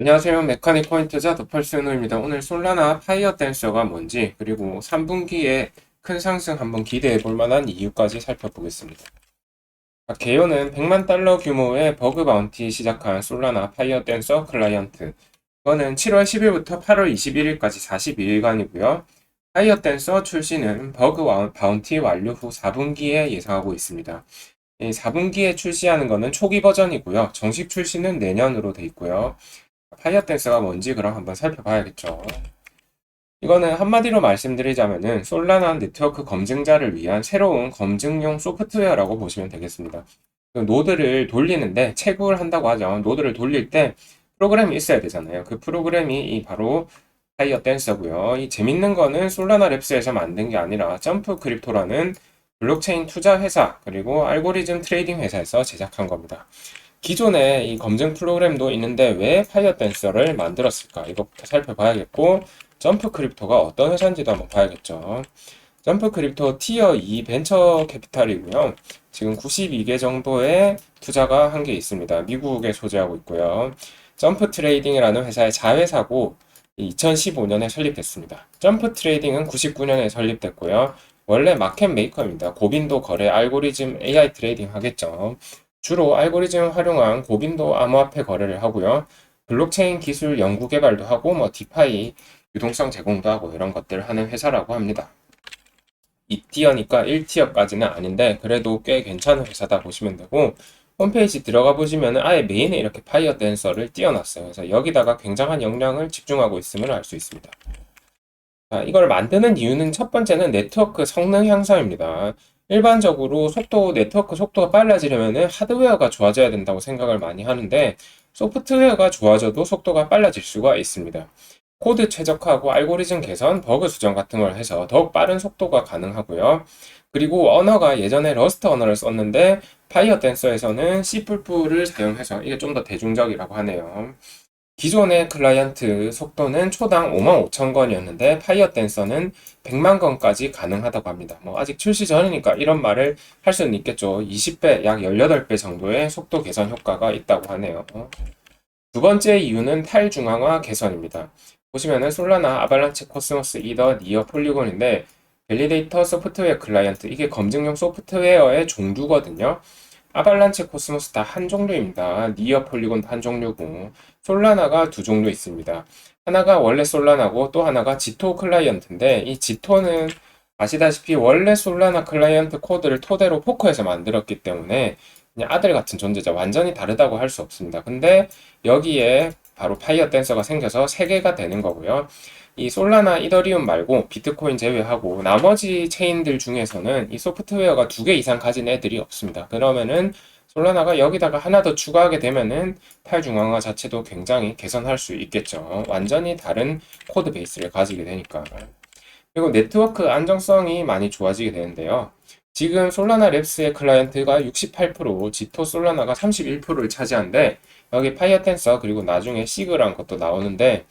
안녕하세요. 메카닉 포인트자 더펄스노입니다. 오늘 솔라나 파이어 댄서가 뭔지, 그리고 3분기에 큰 상승 한번 기대해 볼 만한 이유까지 살펴보겠습니다. 개요는 100만 달러 규모의 버그 바운티 시작한 솔라나 파이어 댄서 클라이언트. 이거는 7월 10일부터 8월 21일까지 42일간이고요. 파이어 댄서 출시는 버그 바운티 완료 후 4분기에 예상하고 있습니다. 이 4분기에 출시하는 것은 초기 버전이고요. 정식 출시는 내년으로 돼 있고요. 파이어 댄스가 뭔지 그럼 한번 살펴봐야겠죠. 이거는 한마디로 말씀드리자면은 솔라나 네트워크 검증자를 위한 새로운 검증용 소프트웨어라고 보시면 되겠습니다. 그 노드를 돌리는데 채굴 한다고 하죠. 노드를 돌릴 때 프로그램이 있어야 되잖아요. 그 프로그램이 바로 파이어 댄서고요. 이 재밌는 거는 솔라나 랩스에서 만든 게 아니라 점프 크립토라는 블록체인 투자 회사 그리고 알고리즘 트레이딩 회사에서 제작한 겁니다. 기존에 이 검증 프로그램도 있는데 왜 파이어 댄서를 만들었을까? 이것부터 살펴봐야겠고, 점프 크립토가 어떤 회사인지도 한번 봐야겠죠. 점프 크립토 티어 2 벤처 캐피탈이고요. 지금 92개 정도의 투자가 한 게 있습니다. 미국에 소재하고 있고요. 점프 트레이딩이라는 회사의 자회사고 2015년에 설립됐습니다. 점프 트레이딩은 99년에 설립됐고요. 원래 마켓 메이커입니다. 고빈도 거래 알고리즘 AI 트레이딩 하겠죠. 주로 알고리즘 활용한 고빈도 암호화폐 거래를 하고요. 블록체인 기술 연구 개발도 하고 디파이 유동성 제공도 하고 이런 것들을 하는 회사라고 합니다. 2티어니까 1티어까지는 아닌데 그래도 꽤 괜찮은 회사다 보시면 되고 홈페이지 들어가 보시면 아예 메인에 이렇게 파이어 댄서를 띄워놨어요. 그래서 여기다가 굉장한 역량을 집중하고 있음을 알 수 있습니다. 자, 이걸 만드는 이유는 첫 번째는 네트워크 성능 향상입니다. 일반적으로 네트워크 속도가 빨라지려면 하드웨어가 좋아져야 된다고 생각을 많이 하는데 소프트웨어가 좋아져도 속도가 빨라질 수가 있습니다. 코드 최적화하고 알고리즘 개선, 버그 수정 같은 걸 해서 더욱 빠른 속도가 가능하고요. 그리고 언어가 예전에 러스트 언어를 썼는데 파이어 댄서에서는 C++를 사용해서 이게 좀 더 대중적이라고 하네요. 기존의 클라이언트 속도는 초당 55,000건이었는데 파이어 댄서는 100만 건까지 가능하다고 합니다. 아직 출시 전이니까 이런 말을 할 수는 있겠죠. 20배, 약 18배 정도의 속도 개선 효과가 있다고 하네요. 두 번째 이유는 탈중앙화 개선입니다. 보시면은 솔라나, 아발란체, 코스모스, 이더, 니어, 폴리곤인데 밸리데이터 소프트웨어 클라이언트 이게 검증용 소프트웨어의 종류거든요. 아발란체, 코스모스 다 한 종류입니다. 니어, 폴리곤도 한 종류고 솔라나가 두 종류 있습니다. 하나가 원래 솔라나고 또 하나가 지토 클라이언트인데 이 지토는 아시다시피 원래 솔라나 클라이언트 코드를 토대로 포커에서 만들었기 때문에 그냥 아들 같은 존재죠. 완전히 다르다고 할 수 없습니다. 근데 여기에 바로 파이어 댄서가 생겨서 세 개가 되는 거고요. 이 솔라나, 이더리움 말고 비트코인 제외하고 나머지 체인들 중에서는 이 소프트웨어가 두 개 이상 가진 애들이 없습니다. 그러면은 솔라나가 여기다가 하나 더 추가하게 되면은 탈중앙화 자체도 굉장히 개선할 수 있겠죠. 완전히 다른 코드 베이스를 가지게 되니까. 그리고 네트워크 안정성이 많이 좋아지게 되는데요. 지금 솔라나 랩스의 클라이언트가 68%, 지토 솔라나가 31%를 차지하는데 여기 파이어 댄서 그리고 나중에 시그란 것도 나오는데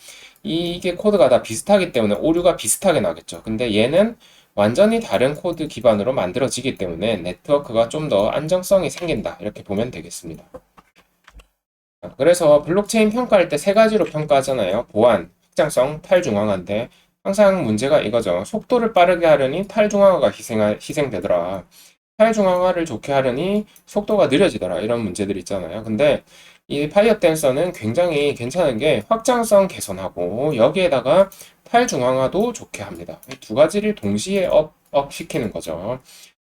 이게 코드가 다 비슷하기 때문에 오류가 비슷하게 나겠죠. 근데 얘는 완전히 다른 코드 기반으로 만들어지기 때문에 네트워크가 좀 더 안정성이 생긴다. 이렇게 보면 되겠습니다. 그래서 블록체인 평가할 때 세 가지로 평가하잖아요. 보안, 확장성, 탈중앙화인데 항상 문제가 이거죠. 속도를 빠르게 하려니 탈중앙화가 희생되더라. 탈중앙화를 좋게 하려니 속도가 느려지더라. 이런 문제들이 있잖아요. 근데 이 파이어 댄서는 굉장히 괜찮은 게 확장성 개선하고 여기에다가 탈중앙화도 좋게 합니다. 이 두 가지를 동시에 업 시키는 거죠.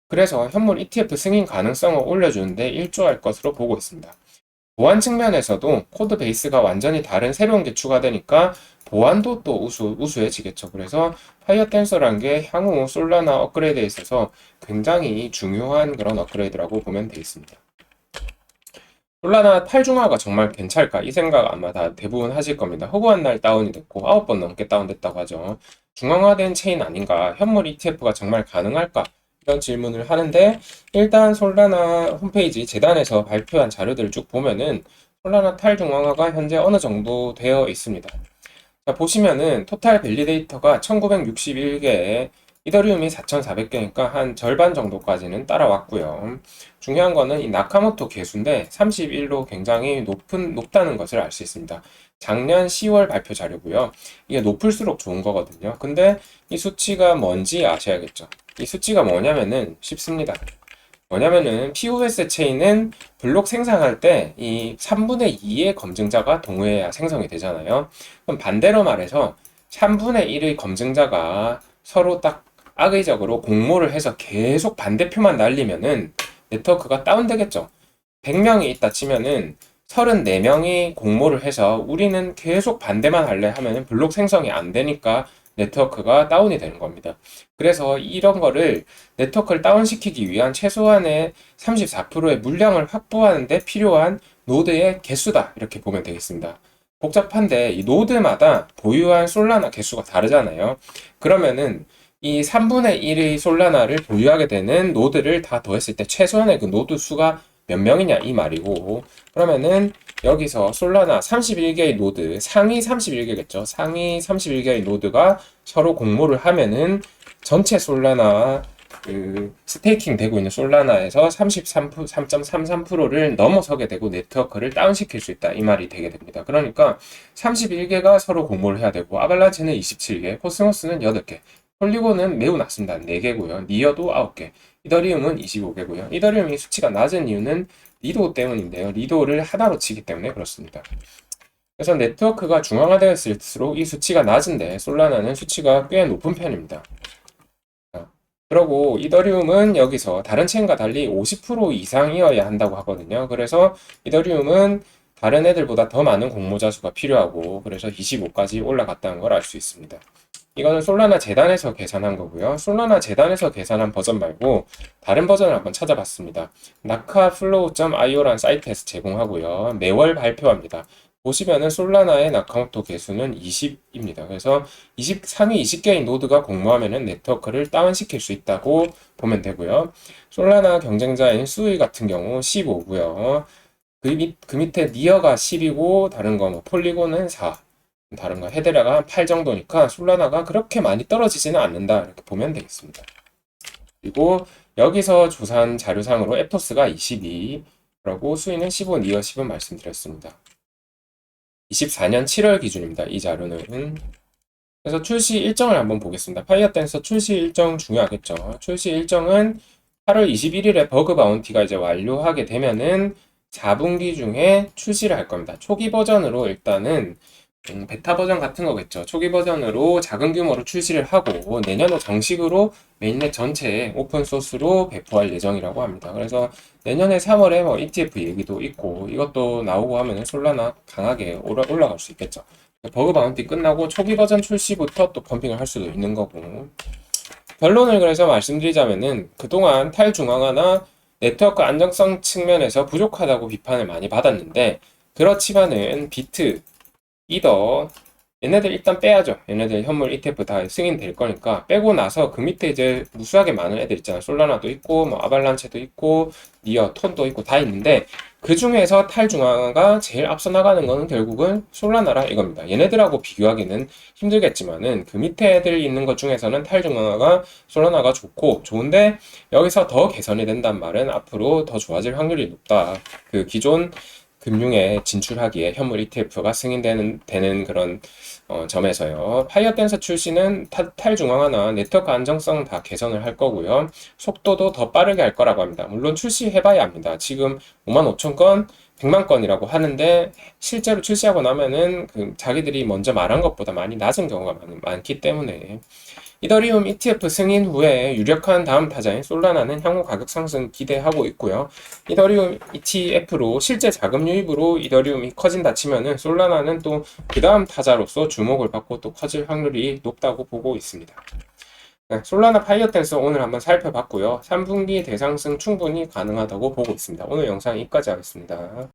그래서 현물 ETF 승인 가능성을 올려주는데 일조할 것으로 보고 있습니다. 보안 측면에서도 코드 베이스가 완전히 다른 새로운 게 추가되니까 보안도 또 우수해지겠죠. 그래서 파이어 댄서란 게 향후 솔라나 업그레이드에 있어서 굉장히 중요한 그런 업그레이드라고 보면 되겠습니다. 솔라나 탈중화가 정말 괜찮을까? 이 생각 아마 다 대부분 하실 겁니다. 허구한 날 다운이 됐고 9번 넘게 다운됐다고 하죠. 중앙화된 체인 아닌가? 현물 ETF가 정말 가능할까? 이런 질문을 하는데 일단 솔라나 홈페이지 재단에서 발표한 자료들을 쭉 보면은 솔라나 탈중앙화가 현재 어느 정도 되어 있습니다. 자, 보시면은 토탈 밸리데이터가 1961개에 이더리움이 4,400개니까 한 절반 정도까지는 따라왔고요. 중요한 거는 이 나카모토 개수인데 31로 굉장히 높다는 것을 알 수 있습니다. 작년 10월 발표 자료고요. 이게 높을수록 좋은 거거든요. 근데 이 수치가 뭔지 아셔야겠죠. 이 수치가 뭐냐면은 쉽습니다. 뭐냐면은 POS 체인은 블록 생성할 때 이 3분의 2의 검증자가 동의해야 생성이 되잖아요. 그럼 반대로 말해서 3분의 1의 검증자가 서로 딱 악의적으로 공모를 해서 계속 반대표만 날리면은 네트워크가 다운되겠죠. 100명이 있다 치면은 34명이 공모를 해서 우리는 계속 반대만 할래 하면은 블록 생성이 안 되니까 네트워크가 다운이 되는 겁니다. 그래서 이런 거를 네트워크를 다운시키기 위한 최소한의 34%의 물량을 확보하는데 필요한 노드의 개수다. 이렇게 보면 되겠습니다. 복잡한데 이 노드마다 보유한 솔라나 개수가 다르잖아요. 그러면은 이 3분의 1의 솔라나를 보유하게 되는 노드를 다 더했을 때 최소한의 그 노드 수가 몇 명이냐 이 말이고, 그러면은 여기서 솔라나 31개의 노드, 상위 31개겠죠. 상위 31개의 노드가 서로 공모를 하면은 전체 솔라나 그 스테이킹 되고 있는 솔라나에서 33.33%를 넘어서게 되고 네트워크를 다운시킬 수 있다 이 말이 되게 됩니다. 그러니까 31개가 서로 공모를 해야 되고, 아발란체는 27개, 코스모스는 8개, 폴리곤은 매우 낮습니다. 4개고요. 니어도 9개, 이더리움은 25개고요. 이더리움이 수치가 낮은 이유는 리도 때문인데요. 리도를 하나로 치기 때문에 그렇습니다. 그래서 네트워크가 중앙화되었을수록 이 수치가 낮은데 솔라나는 수치가 꽤 높은 편입니다. 그리고 이더리움은 여기서 다른 체인과 달리 50% 이상이어야 한다고 하거든요. 그래서 이더리움은 다른 애들보다 더 많은 공모자 수가 필요하고, 그래서 25까지 올라갔다는 걸 알 수 있습니다. 이거는 솔라나 재단에서 계산한 거고요. 솔라나 재단에서 계산한 버전 말고 다른 버전을 한번 찾아봤습니다. nakaflow.io라는 사이트에서 제공하고요. 매월 발표합니다. 보시면은 솔라나의 나카모토 개수는 20입니다. 그래서 상위 20개의 노드가 공모하면은 네트워크를 다운시킬 수 있다고 보면 되고요. 솔라나 경쟁자인 수이 같은 경우 15고요. 그 밑에 니어가 10이고, 다른 거 뭐 폴리곤은 4, 다른 거 헤데라가 한 8 정도니까 솔라나가 그렇게 많이 떨어지지는 않는다 이렇게 보면 되겠습니다. 그리고 여기서 조사한 자료상으로 에토스가 22, 그리고 수위는 15, 니어 10은 말씀드렸습니다. 24년 7월 기준입니다. 이 자료는. 그래서 출시 일정을 한번 보겠습니다. 파이어댄서 출시 일정 중요하겠죠. 출시 일정은 8월 21일에 버그 바운티가 이제 완료하게 되면은 4분기 중에 출시를 할 겁니다. 초기 버전으로 일단은 베타 버전 같은 거겠죠. 초기 버전으로 작은 규모로 출시를 하고 내년에 정식으로 메인넷 전체에 오픈 소스로 배포할 예정이라고 합니다. 그래서 내년에 3월에 뭐 ETF 얘기도 있고, 이것도 나오고 하면은 솔라나 강하게 올라갈 수 있겠죠. 버그 바운티 끝나고 초기 버전 출시부터 또 펌핑을 할 수도 있는 거고. 결론을 그래서 말씀드리자면은 그동안 탈중앙화나 네트워크 안정성 측면에서 부족하다고 비판을 많이 받았는데, 그렇지만은 비트, 이더 얘네들 일단 빼야죠. 얘네들 현물 ETF 다 승인될 거니까 빼고 나서 그 밑에 이제 무수하게 많은 애들 있잖아요. 솔라나도 있고 뭐 아발란체도 있고 니어, 톤도 있고 다 있는데, 그 중에서 탈중앙화가 제일 앞서 나가는 거는 결국은 솔라나라 이겁니다. 얘네들하고 비교하기는 힘들겠지만은 그 밑에 애들 있는 것 중에서는 탈중앙화가 솔라나가 좋은데 여기서 더 개선이 된단 말은 앞으로 더 좋아질 확률이 높다. 그 기존 금융에 진출하기에 현물 ETF가 승인되는 그런 점에서요. 파이어댄서 출시는 탈중앙화나 네트워크 안정성 다 개선을 할 거고요. 속도도 더 빠르게 할 거라고 합니다. 물론 출시해봐야 합니다. 지금 55,000건, 100만 건이라고 하는데 실제로 출시하고 나면은 그 자기들이 먼저 말한 것보다 많이 낮은 경우가 많기 때문에 이더리움 ETF 승인 후에 유력한 다음 타자인 솔라나는 향후 가격 상승 기대하고 있고요. 이더리움 ETF로 실제 자금 유입으로 이더리움이 커진다 치면은 솔라나는 또 그 다음 타자로서 주목을 받고 또 커질 확률이 높다고 보고 있습니다. 네, 솔라나 파이어댄서 오늘 한번 살펴봤고요. 3분기 대상승 충분히 가능하다고 보고 있습니다. 오늘 영상 여기까지 하겠습니다.